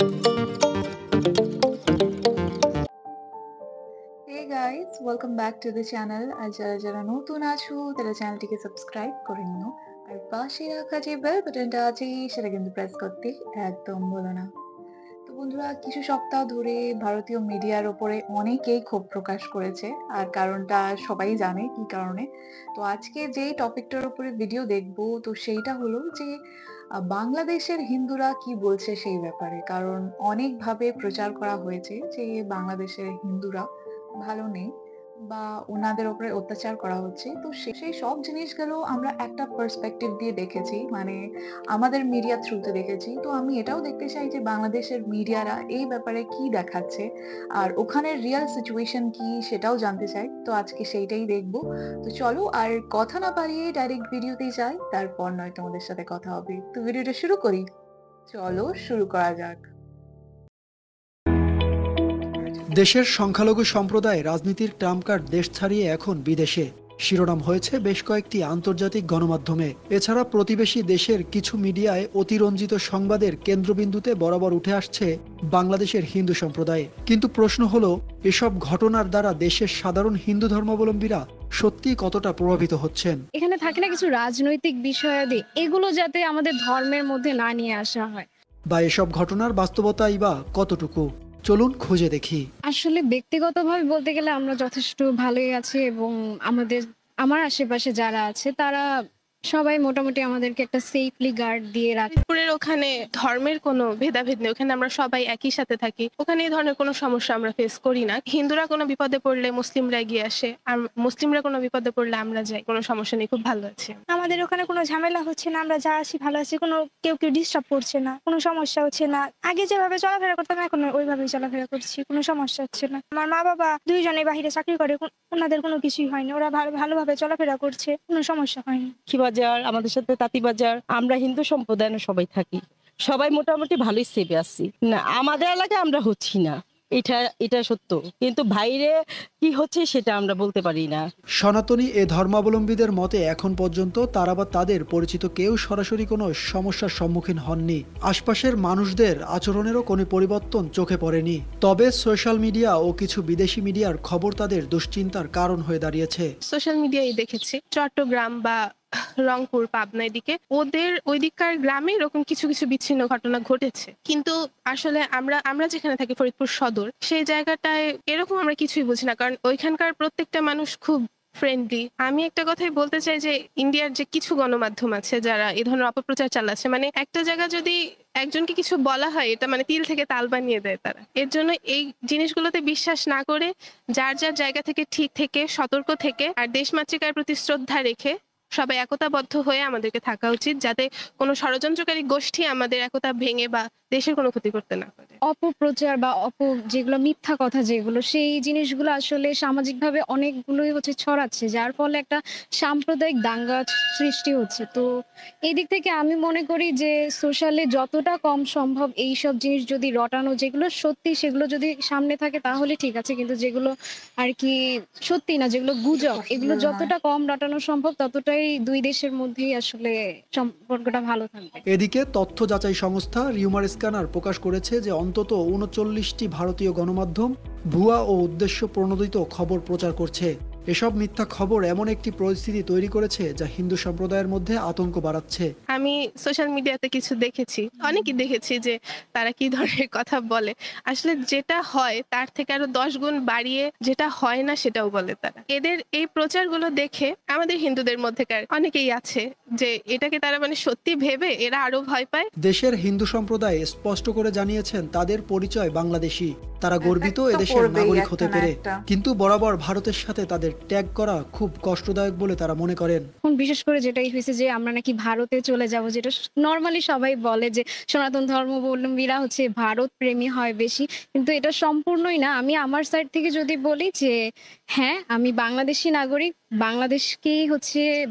Hey guys, welcome back to the channel. আর যারা যারা নতুন আছো তারা চ্যানেলটিকে সাবস্ক্রাইব করে নিও। আর পাশে রাখা যে বেল বাটনটা আছে সেটা কিন্তু প্রেস করতে একদম ভুলো না। তো বন্ধুরা, কিছু সপ্তাহ ধরে ভারতীয় মিডিয়ার ওপরে অনেকেই ক্ষোভ প্রকাশ করেছে, আর কারণটা সবাই জানে কি কারণে। তো আজকে যেই টপিকটার উপরে ভিডিও দেখবো তো সেইটা হলো যে বাংলাদেশের হিন্দুরা কি বলছে সেই ব্যাপারে। কারণ অনেকভাবে প্রচার করা হয়েছে যে বাংলাদেশের হিন্দুরা ভালো নেই বা ওনাদের উপরে অত্যাচার করা হচ্ছে। তো সেই সব জিনিসগুলো আমরা একটা পার্সপেক্টিভ দিয়ে দেখেছি, মানে আমাদের মিডিয়া থ্রুতে দেখেছি। তো আমি এটাও দেখতে চাই যে বাংলাদেশের মিডিয়ারা এই ব্যাপারে কি দেখাচ্ছে আর ওখানের রিয়েল সিচুয়েশন কি সেটাও জানতে চাই। তো আজকে সেইটাই দেখবো। তো চলো আর কথা না বাড়িয়ে ডাইরেক্ট ভিডিওতেই যাই, তারপর নয় তোমাদের সাথে কথা হবে। তো ভিডিওটা শুরু করি, চলো শুরু করা যাক। দেশের সংখ্যালঘু সম্প্রদায় রাজনীতির ট্রাম্প কার্ড দেশ ছাড়িয়ে এখন বিদেশে শিরোনাম হয়েছে বেশ কয়েকটি আন্তর্জাতিক গণমাধ্যমে। এছাড়া প্রতিবেশী দেশের কিছু মিডিয়ায় অতিরঞ্জিত সংবাদের কেন্দ্রবিন্দুতে বরাবর উঠে আসছে বাংলাদেশের হিন্দু সম্প্রদায়। কিন্তু প্রশ্ন হলো, এসব ঘটনার দ্বারা দেশের সাধারণ হিন্দু ধর্মাবলম্বীরা সত্যি কতটা প্রভাবিত হচ্ছেন? এখানে থাকে না কিছু রাজনৈতিক বিষয়াদি, এগুলো যাতে আমাদের ধর্মের মধ্যে না নিয়ে আসা হয়, বা এসব ঘটনার বাস্তবতাই বা কতটুকু, চলুন খুঁজে দেখি। আসলে ব্যক্তিগতভাবে বলতে গেলে আমরা যথেষ্ট ভালোই আছি এবং আমার আশেপাশে যারা আছে তারা সবাই মোটামুটি আমাদেরকে একটা সেফলি গার্ড দিয়ে রাখে। ফরিদপুরের ওখানে ধর্মের কোনো ভেদাভেদ নেই, ওখানে আমরা সবাই একই সাথে থাকি, ওখানে এই ধরনের কোনো সমস্যা আমরা ফেস করি না। হিন্দুরা কোনো বিপদে পড়লে মুসলিমরা এগিয়ে আসে, আর মুসলিমরা কোনো বিপদে পড়লে আমরা যাই, কোনো সমস্যা নেই, খুব ভালো আছে। আমাদের ওখানে কোনো ঝামেলা হচ্ছে না, আমরা যা আছি ভালো আছি, কোনো কেউ ডিস্টার্ব করছে না, কোনো সমস্যা হচ্ছে না। আগে যেভাবে চলাফেরা করতাম এখন ওইভাবেই চলাফেরা করছি, কোনো সমস্যা হচ্ছে না। আমার মা বাবা দুইজনে বাহিরে চাকরি করে, ওনাদের কোনো কিছুই হয়নি, ওরা ভালোভাবে চলাফেরা করছে, কোনো সমস্যা হয়নি। বাজার আমাদের সাথে তাঁতিবাজার, আমরা হিন্দু সম্প্রদায়ের সবাই থাকি, সবাই মোটামুটি ভালোই সেভে আছি। না, আমাদের এলাকায় আমরা হচ্ছি না, এটা সত্য, কিন্তু বাইরে কি হচ্ছে সেটা আমরা বলতে পারি না। সনাতনী এ ধর্মাবলম্বীদের মতে এখন পর্যন্ত তারা বা তাদের পরিচিত কেউ সরাসরি কোনো সমস্যার সম্মুখীন হননি। আশপাশের মানুষদের আচরণেরও কোনো পরিবর্তন চোখে পড়েনি। তবে সোশ্যাল মিডিয়া ও কিছু বিদেশি মিডিয়ার খবর তাদের দুশ্চিন্তার কারণ হয়ে দাঁড়িয়েছে। সোশ্যাল মিডিয়ায় দেখেছি চট্টগ্রাম বা রংপুর, পাবনা এদিকে ওদের ওইদিককার গ্রামে এরকম কিছু কিছু বিচ্ছিন্ন ঘটনা ঘটেছে, কিন্তু আসলে আমরা যেখানে থাকি ফরিদপুর সদর, সেই জায়গাটায় এরকম আমরা কিছুই বুঝি না, কারণ ওইখানকার প্রত্যেকটা মানুষ খুব ফ্রেন্ডলি। আমি একটা কথাই বলতে চাই যে ইন্ডিয়ার যে কিছু গণমাধ্যম আছে যারা এই ধরনের অপপ্রচার চালাচ্ছে, মানে একটা জায়গা যদি একজনকে কিছু বলা হয় এটা মানে তিল থেকে তাল বানিয়ে দেয় তারা। এর জন্য এই জিনিসগুলোতে বিশ্বাস না করে যার যার জায়গা থেকে ঠিক থেকে সতর্ক থেকে আর দেশমাতৃকার প্রতি শ্রদ্ধা রেখে সবাই একতাবদ্ধ হয়ে আমাদেরকে থাকা উচিত, যাতে কোনো ষড়যন্ত্রকারী গোষ্ঠী আমাদের একতা ভেঙে বা দেশের কোনো ক্ষতি করতে না পারে। অপপ্রচার বা যেগুলো মিথ্যা কথা, যেগুলো সেই জিনিসগুলো আসলে সামাজিকভাবে অনেকগুলোই ছড়াচ্ছে, যার ফলে একটা সাম্প্রদায়িক দাঙ্গা সৃষ্টি হচ্ছে। তো এই দিক থেকে আমি মনে করি যে সোশ্যালে যতটা কম সম্ভব এইসব জিনিস যদি রটানো, যেগুলো সত্যি সেগুলো যদি সামনে থাকে তাহলে ঠিক আছে, কিন্তু যেগুলো আর কি সত্যি না, যেগুলো গুজব, এগুলো যতটা কম রটানো সম্ভব ততটাই দুই দেশের মধ্যেই আসলে সম্পর্কটা ভালো থাকবে। এদিকে তথ্য যাচাই সংস্থা রিউমার স্ক্যানার প্রকাশ করেছে যে অন্তত ৩৯টি ভারতীয় গণমাধ্যম ভুয়া ও উদ্দেশ্য প্রণোদিত খবর প্রচার করছে। এসব মিথ্যা খবর এমন একটি পরিস্থিতি তৈরি করেছে যা হিন্দু সম্প্রদায়ের মধ্যে আতঙ্ক বাড়াচ্ছে। আমি সোশ্যাল মিডিয়াতে কিছু দেখেছি, অনেকেই দেখেছি যে তারা কি ধরনের কথা বলে, আসলে যেটা হয় তার থেকে আরো 10 গুণ বাড়িয়ে যেটা হয় না সেটাও বলে তারা। এদের এই প্রচারগুলো দেখে আমাদের হিন্দুদের মধ্যেকার অনেকেই আছে যে এটাকে তারা মানে সত্যি ভেবে এরা আরো ভয় পায়। দেশের হিন্দু সম্প্রদায় স্পষ্ট করে জানিয়েছেন তাদের পরিচয় বাংলাদেশি, তারা গর্বিত এদেশের নাগরিক হতে পেরে। কিন্তু বরাবর ভারতের সাথে তাদের ট্যাগ করা খুব কষ্টদায়ক বলে তারা মনে করেন। বিশেষ করে যেটাই হয়েছে যে আমরা নাকি ভারতে চলে যাব, যেটা নর্মালি সবাই বলে যে সনাতন ধর্মাবলম্বীরা ভারত প্রেমী হয় বেশি, কিন্তু এটা সম্পূর্ণই না। আমি আমার সাইড থেকে যদি বলি যে হ্যাঁ, আমি বাংলাদেশি নাগরিক,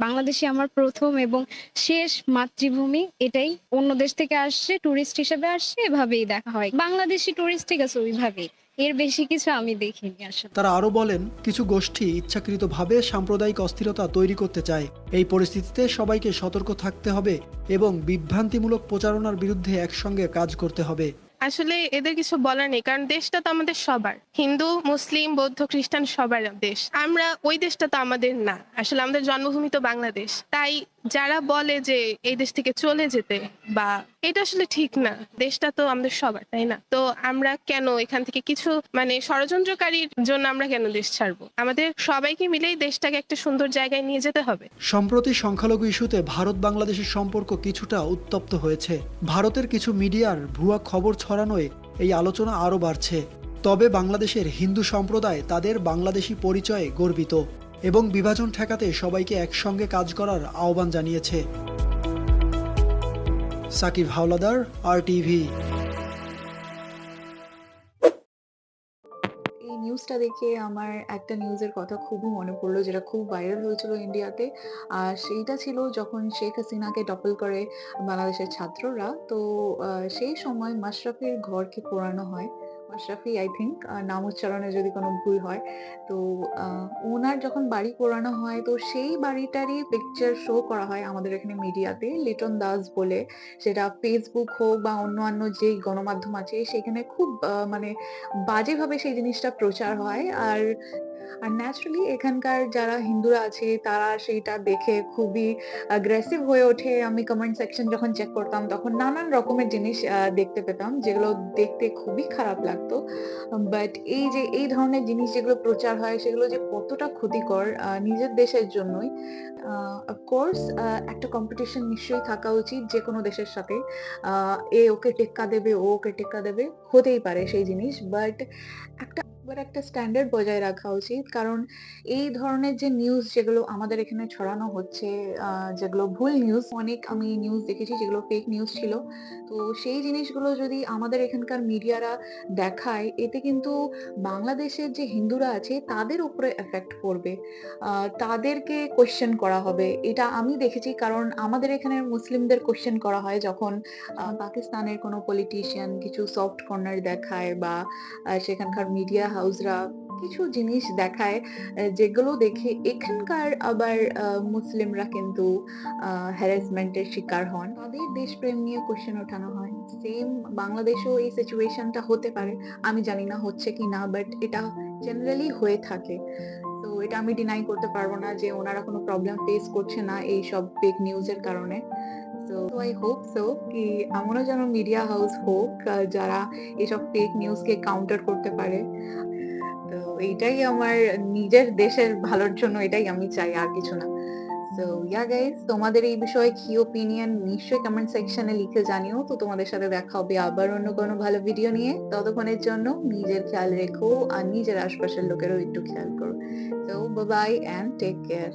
বাংলাদেশি আমার প্রথম এবং শেষ মাতৃভূমি। এটাই অন্য দেশ থেকে আসছে, টুরিস্ট হিসেবে আসছে, এভাবেই দেখা হয়। বাংলাদেশি টুরিস্ট, ঠিক আছে, ওইভাবেই, এর বেশি কিছু আমি দেখিনি আসলে। তারা আরো বলেন, কিছু গোষ্ঠী ইচ্ছাকৃতভাবে সাম্প্রদায়িক অস্থিরতা তৈরি করতে চায়। এই পরিস্থিতিতে সবাইকে সতর্ক থাকতে হবে এবং বিভ্রান্তিমূলক প্রচারণার বিরুদ্ধে একসঙ্গে কাজ করতে হবে। আসলে এদের কিছু বলার নেই, কারণ দেশটা তো আমাদের সবার, হিন্দু মুসলিম বৌদ্ধ খ্রিস্টান সবার দেশ। আমরা ওই দেশটা তো আমাদের না, আসলে আমাদের জন্মভূমি তো বাংলাদেশ। তাই যারা বলে যে এই দেশ থেকে চলে যেতে, বা এটা আসলে ঠিক না, দেশটা তো আমাদের সবার, তাই না? তো আমরা কেন এখান থেকে কিছু মানে ষড়যন্ত্রকারীর জন্য আমরা কেন দেশ ছাড়বো? আমাদের সবাইকে মিলেই দেশটাকে একটা সুন্দর জায়গায় নিয়ে যেতে হবে। সম্প্রতি সংখ্যালঘু ইস্যুতে ভারত বাংলাদেশের সম্পর্ক কিছুটা উত্তপ্ত হয়েছে। ভারতের কিছু মিডিয়ার ভুয়া খবর ছড়ানোয় এই আলোচনা আরও বাড়ছে। তবে বাংলাদেশের হিন্দু সম্প্রদায় তাদের বাংলাদেশি পরিচয়ে গর্বিত এবং বিভাজন ঠেকাতে সবাইকে একসঙ্গে কাজ করার আহ্বান জানিয়েছে। সাকিব হাওলাদার, RTV। এই নিউজটা দেখে আমার একটা নিউজের কথা খুবই মনে পড়লো, যেটা খুব ভাইরাল হয়েছিল ইন্ডিয়াতে। আর সেইটা ছিল যখন শেখ হাসিনাকে টপল করে বাংলাদেশের ছাত্ররা। তো সেই সময় মাশরাফির ঘরকে পোড়ানো হয়। মাশরাফি আই থিঙ্ক, নাম উচ্চারণে যদি কোনো ভুল হয়। তো ওনার যখন বাড়ি পোড়ানো হয়, তো সেই বাড়িটারই পিকচার শো করা হয় আমাদের এখানে মিডিয়াতে, লিটন দাস বলে। সেটা ফেসবুক হোক বা অন্যান্য যেই গণমাধ্যম আছে, সেখানে খুব মানে বাজেভাবে সেই জিনিসটা প্রচার হয়। আর ন্যাচারালি এখানকার যারা হিন্দুরা আছে তারা সেইটা দেখে খুবই অ্যাগ্রেসিভ হয়ে ওঠে। আমি কমেন্ট সেকশন যখন চেক করতাম তখন নানান রকমের জিনিস দেখতে পেতাম, যেগুলো দেখতে খুবই খারাপ লাগতো। বাট এই যে এই ধরনের জিনিস যেগুলো প্রচার হয়, সেগুলো যে কতটা ক্ষতিকর নিজের দেশের জন্যই। অফকোর্স একটা কম্পিটিশন নিশ্চয়ই থাকা উচিত যে কোনো দেশের সাথে। এ ওকে টেক্কা দেবে, ও ওকে টেক্কা দেবে, হতেই পারে সেই জিনিস। একটা স্ট্যান্ডার্ড বজায় রাখা উচিত, কারণ এই ধরনের যে নিউজ যেগুলো আমাদের এখানে ছড়ানো হচ্ছে, যেগুলো ভুল নিউজ, অনেক আমি নিউজ দেখেছি যেগুলো ফেক নিউজ ছিল। তো সেই জিনিসগুলো যদি আমাদের এখানকার মিডিয়ারা দেখায়, এতে কিন্তু বাংলাদেশের যে হিন্দুরা আছে তাদের উপরে এফেক্ট পড়বে। তাদেরকে কোয়েশ্চেন করা হবে, এটা আমি দেখেছি। কারণ আমাদের এখানে মুসলিমদের কোয়েশ্চেন করা হয় যখন পাকিস্তানের কোনো পলিটিশিয়ান কিছু সফট কর্নার দেখায়, বা সেখানকার মিডিয়া হাউসরা কিছু জিনিস দেখায়, যেগুলো দেখে এখানকার আবার মুসলিমরা কিন্তু হ্যারাসমেন্টের শিকার হন। তাদের দেশপ্রেম নিয়ে কোশ্চেন ওঠানো হয়। সেম বাংলাদেশেও এই সিচুয়েশনটা হতে পারে, আমি জানি না হচ্ছে কি না, বাট এটা জেনারেলি হয়ে থাকে। তো এটা আমি ডিনাই করতে পারবো না যে ওনারা কোনো প্রবলেম ফেস করছে না এই সব ফেক নিউজের কারণে। সো আই হোপ সো কি এমনও যেন মিডিয়া হাউস হোক যারা এসব ফেক নিউজকে কাউন্টার করতে পারে। তো এইটাই আমার নিজের দেশের ভালোর জন্য, এটাই আমি চাই, আর কিছু না। সো ইয়া গাইস, তোমাদের এই বিষয়ে কি ওপিনিয়ন নিশ্চয়ই কমেন্ট সেকশনে লিখে জানিও। তো তোমাদের সাথে দেখা হবে আবার অন্য কোনো ভালো ভিডিও নিয়ে। ততক্ষণের জন্য নিজের খেয়াল রেখো, আর নিজের আশপাশের লোকেরও একটু খেয়াল করো। So bye bye and take care.